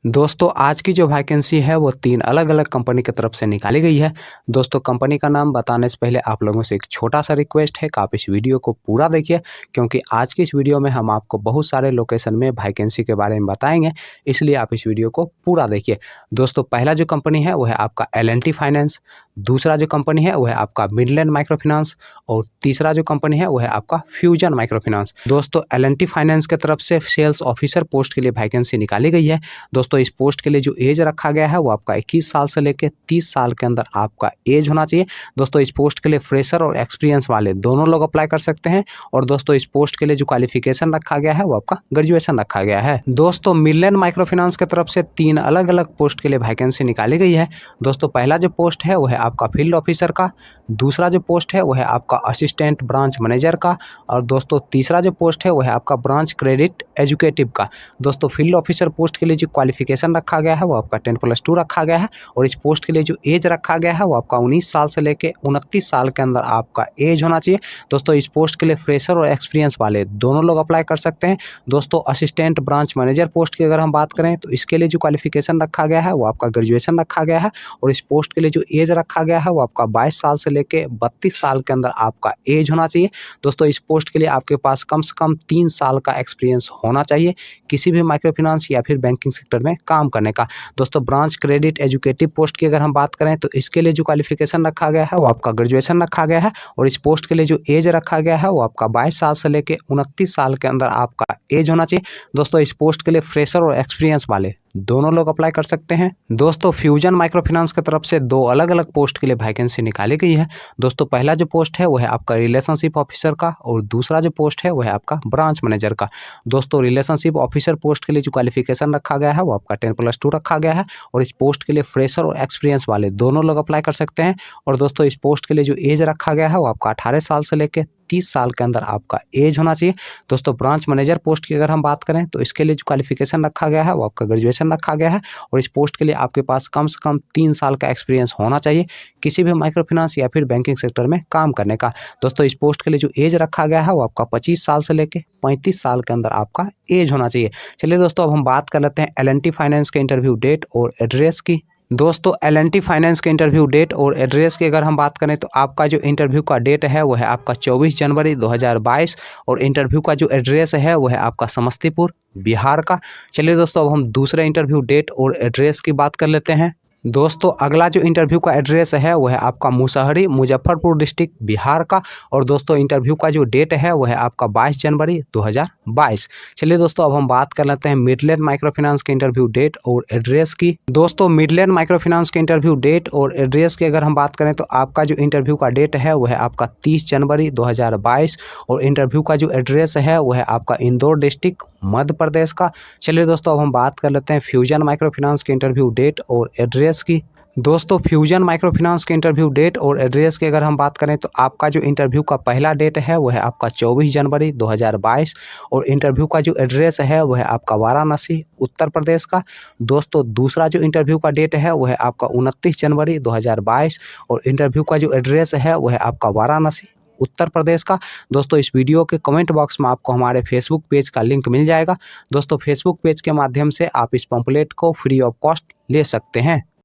दोस्तों आज की जो वैकेंसी है वो 3 अलग-अलग कंपनी की तरफ से निकाली गई है। दोस्तों कंपनी का नाम बताने से पहले आप लोगों से एक छोटा-सा रिक्वेस्ट है कि आप इस वीडियो को पूरा देखिए, क्योंकि आज की इस वीडियो में हम आपको बहुत सारे लोकेशन में वैकेंसी के बारे में बताएँगे, इसलिए आप इस वीडियो को पूरा देखिए। दोस्तों पहला जो कंपनी है वो है आपका एल&टी फाइनेंस, दूसरा जो कंपनी है वो है आपका मिडलैंड माइक्रो फाइनेंस और तीसरा जो कंपनी है वो है आपका फ्यूजन माइक्रो फाइनेंस। दोस्तों एल&टी फाइनेंस की तरफ से सेल्स ऑफिसर पोस्ट के लिए वैकेंसी निकाली गई है। दोस्तों इस पोस्ट के लिए जो एज रखा गया है वो आपका 21 साल से लेकर 30 साल के अंदर आपका एज होना चाहिए। दोस्तों इस पोस्ट के लिए फ्रेशर और एक्सपीरियंस वाले दोनों लोग अप्लाई कर सकते हैं। और दोस्तों इस पोस्ट के लिए जो क्वालिफिकेशन रखा गया है वो आपका ग्रेजुएशन रखा गया है। दोस्तों मिडलैंड माइक्रो फाइनेंस की तरफ से 3 अलग-अलग पोस्ट के लिए वैकेंसी निकाली गई है। दोस्तों पहला जो पोस्ट है वो है आपका फील्ड ऑफिसर का, दूसरा जो पोस्ट है वो है आपका असिस्टेंट ब्रांच मैनेजर का और दोस्तों तीसरा जो पोस्ट है वो है आपका ब्रांच क्रेडिट एजुकेटिव का। दोस्तों फील्ड ऑफिसर पोस्ट के लिए जो क्वालिफिकेशन रखा गया है वो आपका 10+2 रखा गया है और इस पोस्ट के लिए जो एज रखा गया है वो आपका 19 साल से लेकर 29 साल के अंदर आपका एज होना चाहिए। दोस्तों इस पोस्ट के लिए फ्रेशर और एक्सपीरियंस वाले दोनों लोग अप्लाई कर सकते हैं। दोस्तों असिस्टेंट ब्रांच मैनेजर पोस्ट की अगर हम बात करें तो इसके लिए जो क्वालिफिकेशन रखा गया है वो आपका ग्रेजुएशन रखा गया है और इस पोस्ट के लिए जो एज रखा गया है वो आपका 22 साल से लेकर 32 साल के अंदर आपका एज होना चाहिए। दोस्तों इस पोस्ट के लिए आपके पास कम से कम 3 साल का एक्सपीरियंस होना चाहिए किसी भी माइक्रो फाइनेंस या फिर बैंकिंग सेक्टर में काम करने का। दोस्तों ब्रांच क्रेडिट एजुकेटिव पोस्ट की अगर हम बात करें तो इसके लिए जो क्वालिफिकेशन रखा गया है वो आपका ग्रेजुएशन रखा गया है और इस पोस्ट के लिए जो एज रखा गया है वो आपका 22 साल से लेकर 29 साल के अंदर आपका एज होना चाहिए। दोस्तों इस पोस्ट के लिए फ्रेशर और एक्सपीरियंस वाले दोनों लोग अप्लाई कर सकते हैं। दोस्तों फ्यूजन माइक्रो फाइनेंस की तरफ से 2 अलग-अलग पोस्ट के लिए वैकेंसी निकाली गई है। दोस्तों पहला जो पोस्ट है वो है आपका रिलेशनशिप ऑफिसर का और दूसरा जो पोस्ट है वो है आपका ब्रांच मैनेजर का। दोस्तों रिलेशनशिप ऑफिसर पोस्ट के लिए जो क्वालिफिकेशन रखा गया है वो आपका 10+2 रखा गया है और इस पोस्ट के लिए फ्रेशर और एक्सपीरियंस वाले दोनों लोग अप्लाई कर सकते हैं। और दोस्तों इस पोस्ट के लिए जो एज रखा गया है वो आपका 18 साल से लेकर 30 साल के अंदर आपका एज होना चाहिए। दोस्तों ब्रांच मैनेजर पोस्ट की अगर हम बात करें तो इसके लिए जो क्वालिफिकेशन रखा गया है वो आपका ग्रेजुएशन रखा गया है और इस पोस्ट के लिए आपके पास कम से कम 3 साल का एक्सपीरियंस होना चाहिए किसी भी माइक्रो फाइनेंस या फिर बैंकिंग सेक्टर में काम करने का। दोस्तों इस पोस्ट के लिए जो एज रखा गया है वो आपका 25 साल से लेकर 35 साल के अंदर आपका एज होना चाहिए। चलिए दोस्तों अब हम बात कर लेते हैं एल&टी फाइनेंस के इंटरव्यू डेट और एड्रेस की। दोस्तों एल&टी फाइनेंस के इंटरव्यू डेट और एड्रेस की अगर हम बात करें तो आपका जो इंटरव्यू का डेट है वो है आपका 24 जनवरी 2022 और इंटरव्यू का जो एड्रेस है वो है आपका समस्तीपुर बिहार का। चलिए दोस्तों अब हम दूसरे इंटरव्यू डेट और एड्रेस की बात कर लेते हैं। दोस्तों अगला जो इंटरव्यू का एड्रेस है वो है आपका मुसहरी मुजफ्फरपुर डिस्ट्रिक्ट बिहार का और दोस्तों इंटरव्यू का जो डेट है वो है आपका 22 जनवरी 2022। चलिए दोस्तों अब हम बात कर लेते हैं मिडलैंड माइक्रो फाइनेंस के इंटरव्यू डेट और एड्रेस की। दोस्तों मिडलैंड माइक्रो फाइनेंस के इंटरव्यू डेट और एड्रेस की अगर हम बात करें तो आपका जो इंटरव्यू का डेट है वो है आपका 30 जनवरी 2022 और इंटरव्यू का जो एड्रेस है वो है आपका इंदौर डिस्ट्रिक्ट मध्य प्रदेश का। चलिए दोस्तों अब हम बात कर लेते हैं फ्यूजन माइक्रो फाइनेंस के इंटरव्यू डेट और एड्रेस की। दोस्तों फ्यूजन माइक्रो फाइनेंस के इंटरव्यू डेट और एड्रेस की अगर हम बात करें तो आपका जो इंटरव्यू का पहला डेट है वो है आपका 24 जनवरी 2022 और इंटरव्यू का जो एड्रेस है वो है आपका वाराणसी उत्तर प्रदेश का। दोस्तों दूसरा जो इंटरव्यू का डेट है वो है आपका 29 जनवरी 2022 और इंटरव्यू का जो एड्रेस है वो है आपका वाराणसी उत्तर प्रदेश का। दोस्तों इस वीडियो के कमेंट बॉक्स में आपको हमारे फेसबुक पेज का लिंक मिल जाएगा। दोस्तों फेसबुक पेज के माध्यम से आप इस पंपलेट को फ्री ऑफ कॉस्ट ले सकते हैं।